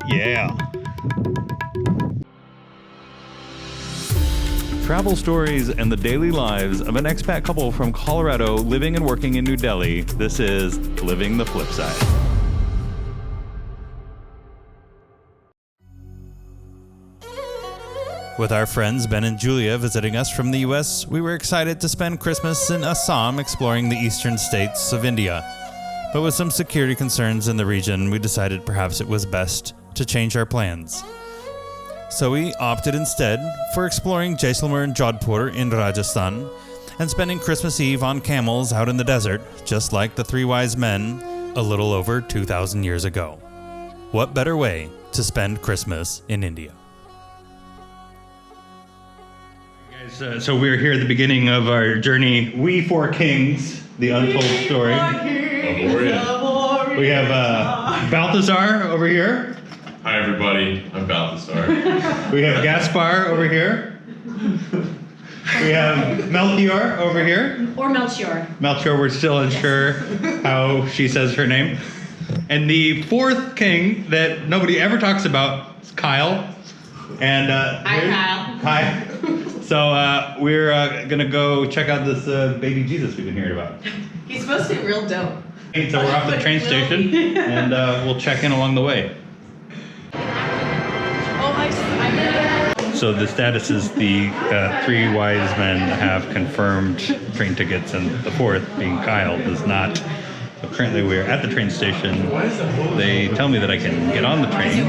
Yeah. Travel stories and the daily lives of an expat couple from Colorado living and working in New Delhi. This is Living the Flip Side. With our friends Ben and Julia visiting us from the US, we were excited to spend Christmas in Assam exploring the eastern states of India. But with some security concerns in the region, we decided perhaps it was best to change our plans. So we opted instead for exploring Jaisalmer and Jodhpur in Rajasthan and spending Christmas Eve on camels out in the desert, just like the three wise men a little over 2,000 years ago. What better way to spend Christmas in India? So we're here at the beginning of our journey. We Four Kings, the untold story. We have Balthazar over here. Hi everybody, I'm Balthazar. We have Gaspar over here. We have Melchior over here. Or Melchior. Melchior, we're still unsure how she says her name. And the fourth king that nobody ever talks about is Kyle. And Hi, Kyle. Hi. So we're gonna go check out this baby Jesus we've been hearing about. He's supposed to be real dope. So we're off the train station, and we'll check in along the way. So the status is the three wise men have confirmed train tickets, and the fourth, being Kyle, does not. So currently we're at the train station. They tell me that I can get on the train,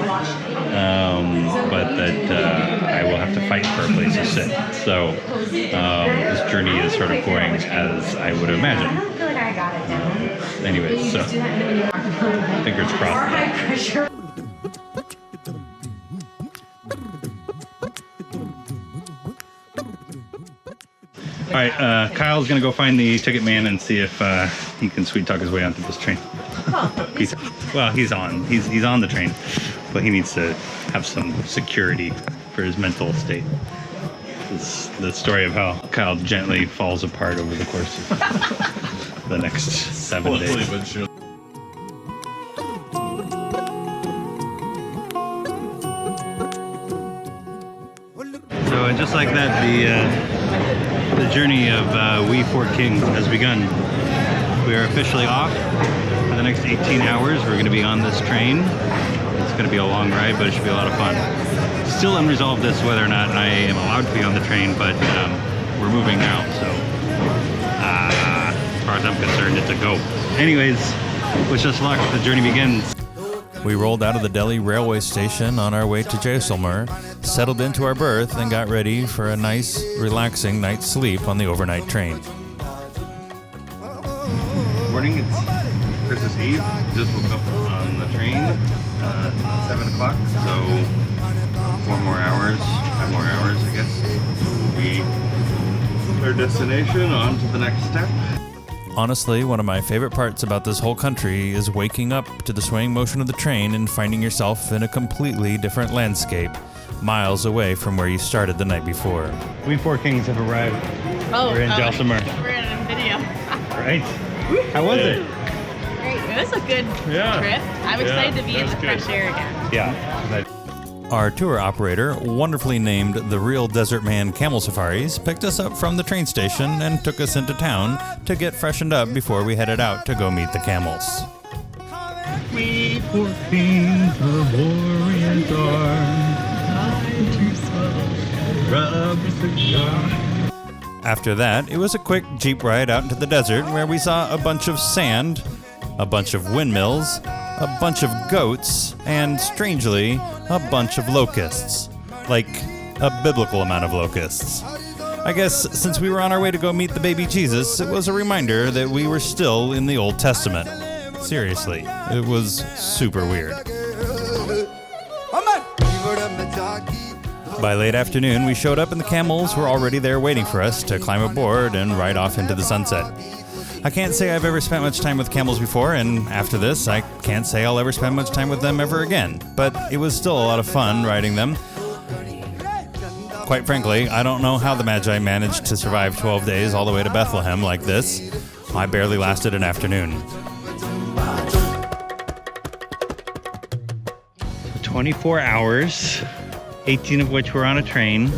but that I will have to fight for a place to sit. So this journey is sort of going as I would imagine. Anyways, so fingers crossed. All right, Kyle's gonna go find the ticket man and see if he can sweet talk his way onto this train. Well, he's on the train, but he needs to have some security for his mental state. This is the story of how Kyle gently falls apart over the course of the next 7 days. So just like that, the journey of We Four Kings has begun. We are officially off for the next 18 hours. We're going to be on this train. It's going to be a long ride, but it should be a lot of fun. Still unresolved as to whether or not I am allowed to be on the train, but we're moving now, so as far as I'm concerned, it's a go. Anyways, wish us luck. The journey begins. We rolled out of the Delhi railway station on our way to Jaisalmer, settled into our berth, and got ready for a nice, relaxing night's sleep on the overnight train. Good morning, it's Christmas Eve. Just woke up on the train at 7 o'clock, so 5 more hours, I guess. We our destination, on to the next step. Honestly, one of my favorite parts about this whole country is waking up to the swaying motion of the train and finding yourself in a completely different landscape, miles away from where you started the night before. We Four Kings have arrived. We're in Jaisalmer. We're in a video. Right? How was it? Great. It was a good trip. I'm excited to be in the fresh air again. Yeah. Our tour operator, wonderfully named the Real Desert Man Camel Safaris, picked us up from the train station and took us into town to get freshened up before we headed out to go meet the camels. We Four Kings of Orient After that, it was a quick jeep ride out into the desert where we saw a bunch of sand, a bunch of windmills, a bunch of goats, and strangely, a bunch of locusts. Like, a biblical amount of locusts. I guess since we were on our way to go meet the baby Jesus, it was a reminder that we were still in the Old Testament. Seriously, it was super weird. By late afternoon, we showed up and the camels were already there waiting for us to climb aboard and ride off into the sunset. I can't say I've ever spent much time with camels before, and after this, I can't say I'll ever spend much time with them ever again. But it was still a lot of fun riding them. Quite frankly, I don't know how the Magi managed to survive 12 days all the way to Bethlehem like this. I barely lasted an afternoon. 24 hours, 18 of which were on a train.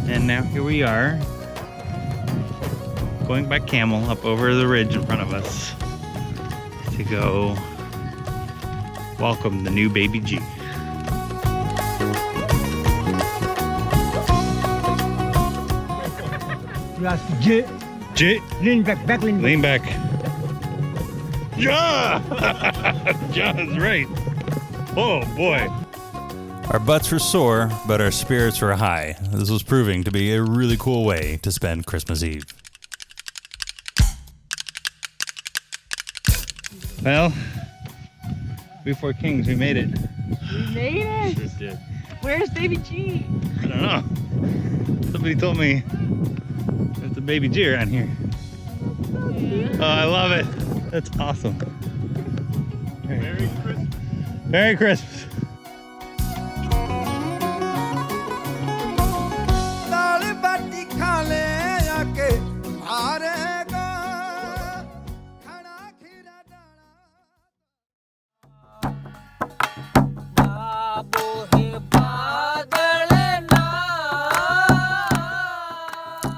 And now here we are, going by camel up over the ridge in front of us to go welcome the new baby G. J. J. Lean back, lean back. Lean back. Ja! Ja's right. Oh boy. Our butts were sore, but our spirits were high. This was proving to be a really cool way to spend Christmas Eve. Well, we four kings, we made it. We made it. Just did. Where's baby G? I don't know. Somebody told me there's a baby G around here. Oh, I love it. That's awesome. Merry Christmas. Merry Christmas.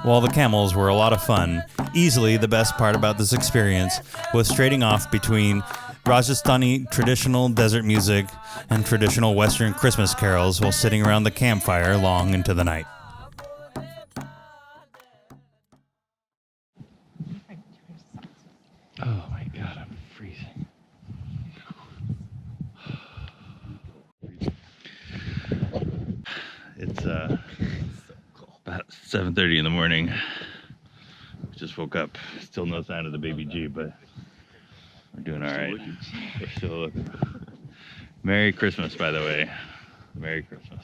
While the camels were a lot of fun, easily the best part about this experience was trading off between Rajasthani traditional desert music and traditional Western Christmas carols while sitting around the campfire long into the night. Oh my God, I'm freezing. It's about 7:30 in the morning. We just woke up. Still no sign of the baby G, but we're doing all right. We're still looking. Merry Christmas, by the way. Merry Christmas.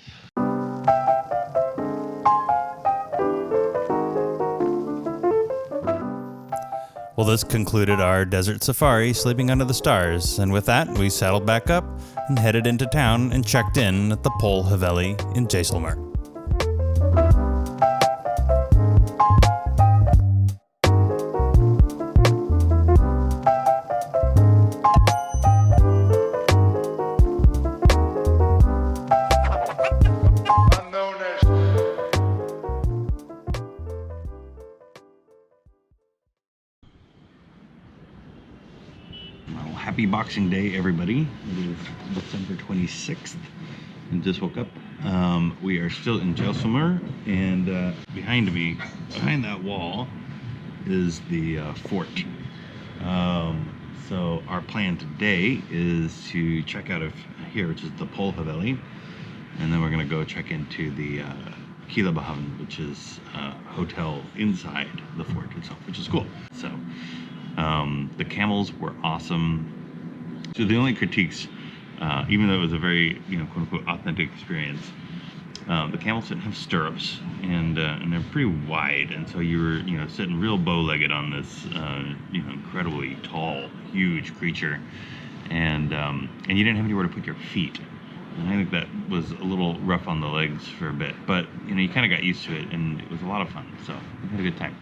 Well, this concluded our desert safari sleeping under the stars, and with that, we saddled back up and headed into town and checked in at the Pol Haveli in Jaisalmer. Happy Boxing Day, everybody. It is December 26th and just woke up. We are still in Jaisalmer, and behind me, behind that wall, is the fort. So our plan today is to check out of here, which is the Pol Haveli, and then we're gonna go check into the Kila Bhavan, which is a hotel inside the fort itself, which is cool. So the camels were awesome. So the only critiques, even though it was a very, quote unquote, authentic experience, the camels didn't have stirrups, and they're pretty wide, and so you were, sitting real bow-legged on this, incredibly tall, huge creature, and you didn't have anywhere to put your feet. And I think that was a little rough on the legs for a bit, but you kind of got used to it, and it was a lot of fun. So we had a good time,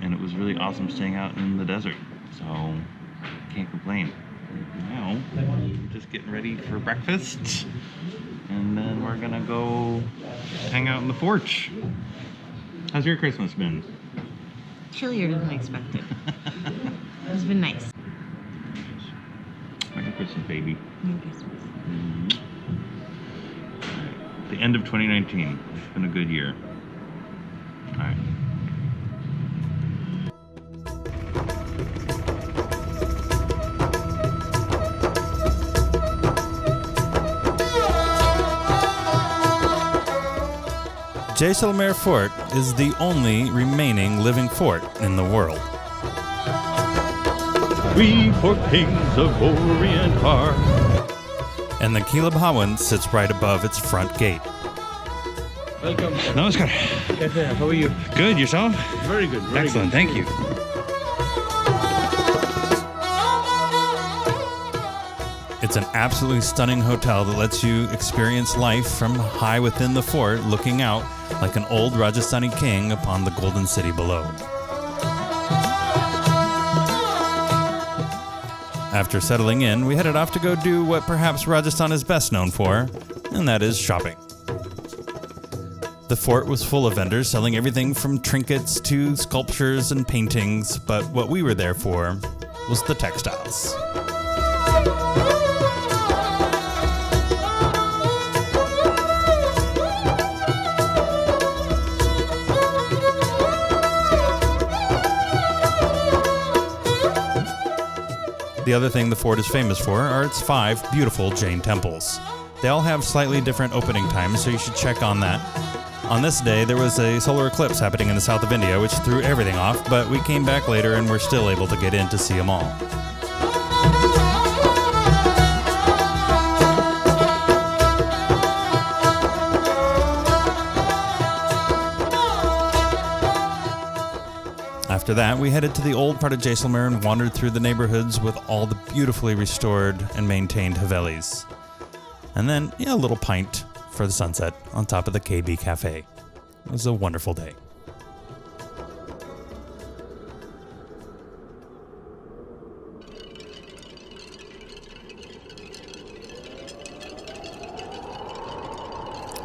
and it was really awesome staying out in the desert. So can't complain. Now we're just getting ready for breakfast, and then we're gonna go hang out in the fort. How's your Christmas been? Chillier than I expected. It's been nice. Merry Christmas, baby. Merry Christmas. The end of 2019. It's been a good year. All right. Jaisalmer Fort is the only remaining living fort in the world. We four kings of Orient are. And the Kila Bhavan sits right above its front gate. Welcome. Namaskar. How are you? Good, yourself? Very good. Excellent, thank you. It's an absolutely stunning hotel that lets you experience life from high within the fort, looking out like an old Rajasthani king upon the golden city below. After settling in, we headed off to go do what perhaps Rajasthan is best known for, and that is shopping. The fort was full of vendors selling everything from trinkets to sculptures and paintings, but what we were there for was the textiles. The other thing the fort is famous for are its 5 beautiful Jain temples. They all have slightly different opening times, so you should check on that. On this day, there was a solar eclipse happening in the south of India, which threw everything off, but we came back later and were still able to get in to see them all. After that, we headed to the old part of Jaisalmer and wandered through the neighborhoods with all the beautifully restored and maintained Havelis. And then, a little pint for the sunset on top of the KB Cafe. It was a wonderful day.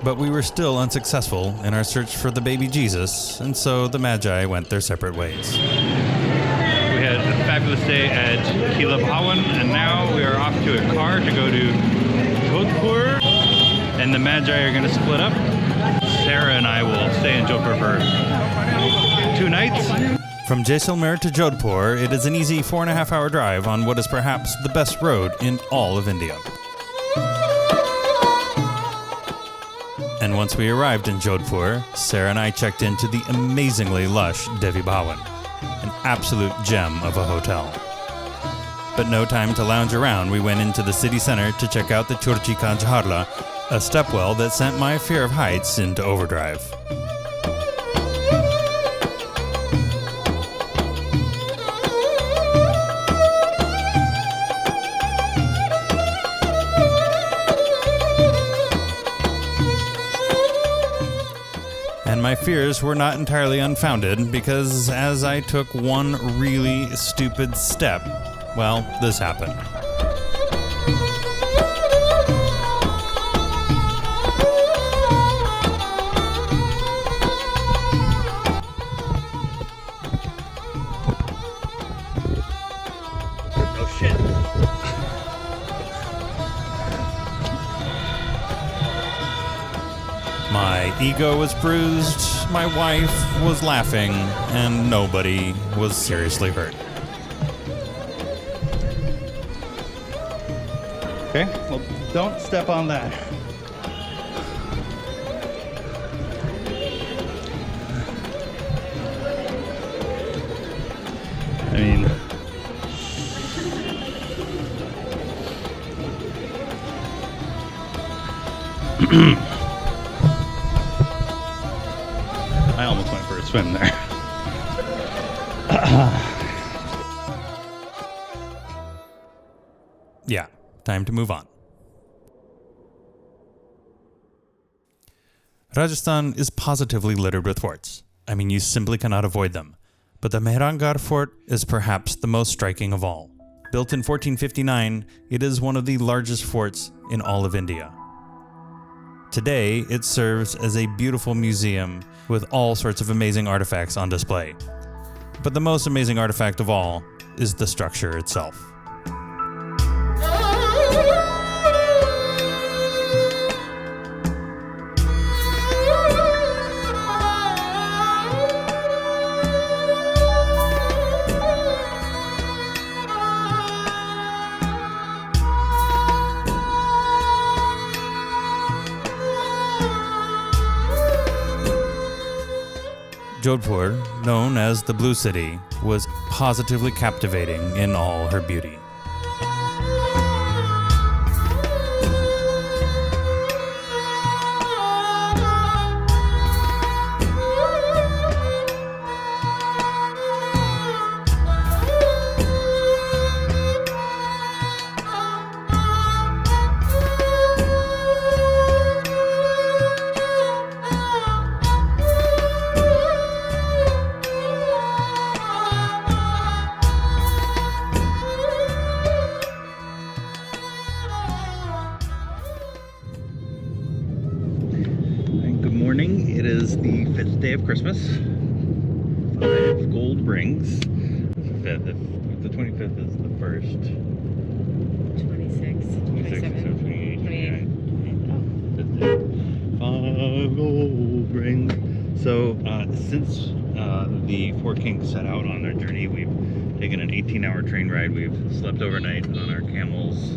But we were still unsuccessful in our search for the baby Jesus, and so the Magi went their separate ways. We had a fabulous day at Kila Bhawan, and now we are off to a car to go to Jodhpur, and the Magi are going to split up. Sarah and I will stay in Jodhpur for 2 nights. From Jaisalmer to Jodhpur, it is an easy 4.5-hour drive on what is perhaps the best road in all of India. And once we arrived in Jodhpur, Sarah and I checked into the amazingly lush Devi Bhawan, an absolute gem of a hotel. But no time to lounge around, we went into the city center to check out the Churchi Ka Jharla, a stepwell that sent my fear of heights into overdrive. And my fears were not entirely unfounded, because as I took one really stupid step, well, this happened. Oh shit. My ego was bruised, my wife was laughing, and nobody was seriously hurt. Okay, well, don't step on that. I mean, I almost went for a swim there. Yeah, time to move on. Rajasthan is positively littered with forts. I mean, you simply cannot avoid them. But the Mehrangarh Fort is perhaps the most striking of all. Built in 1459, it is one of the largest forts in all of India. Today, it serves as a beautiful museum with all sorts of amazing artifacts on display. But the most amazing artifact of all is the structure itself. Jodhpur, known as the Blue City, was positively captivating in all her beauty. day of Christmas. 5 gold rings. The 25th is the first. 26, 27, 28. 5 gold rings. So since the Four Kings set out on their journey, we've taken an 18-hour train ride. We've slept overnight on our camels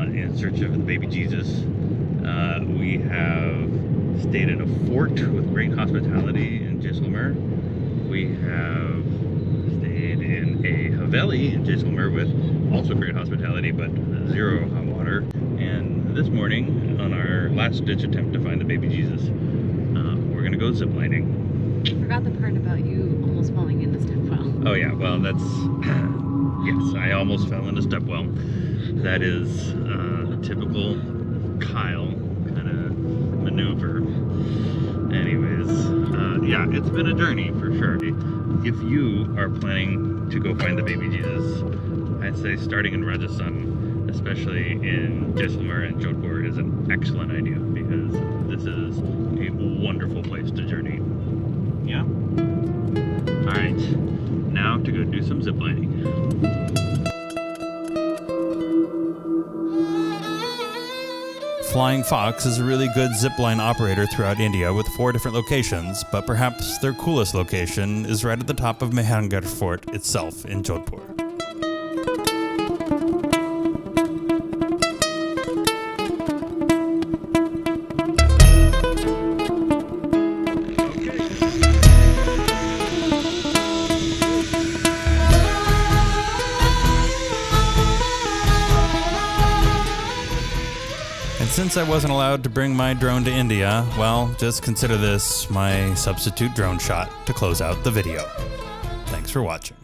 in search of the baby Jesus. We have stayed at a fort with great hospitality in Jaisalmer. We have stayed in a haveli in Jaisalmer with also great hospitality, but 0 hot water. And this morning, on our last-ditch attempt to find the baby Jesus, we're gonna go ziplining. I forgot the part about you almost falling in the stepwell. Oh yeah, well that's yes, I almost fell in a stepwell. That is a typical Kyle kind of maneuver. Anyways, yeah, it's been a journey for sure. If you are planning to go find the baby Jesus, I'd say starting in Rajasthan, especially in Jaisalmer and Jodhpur, is an excellent idea because this is a wonderful place to journey. Yeah? Alright, now to go do some ziplining. Flying Fox is a really good zipline operator throughout India with 4 different locations, but perhaps their coolest location is right at the top of Mehangarh Fort itself in Jodhpur. And since I wasn't allowed to bring my drone to India, well, just consider this my substitute drone shot to close out the video. Thanks for watching.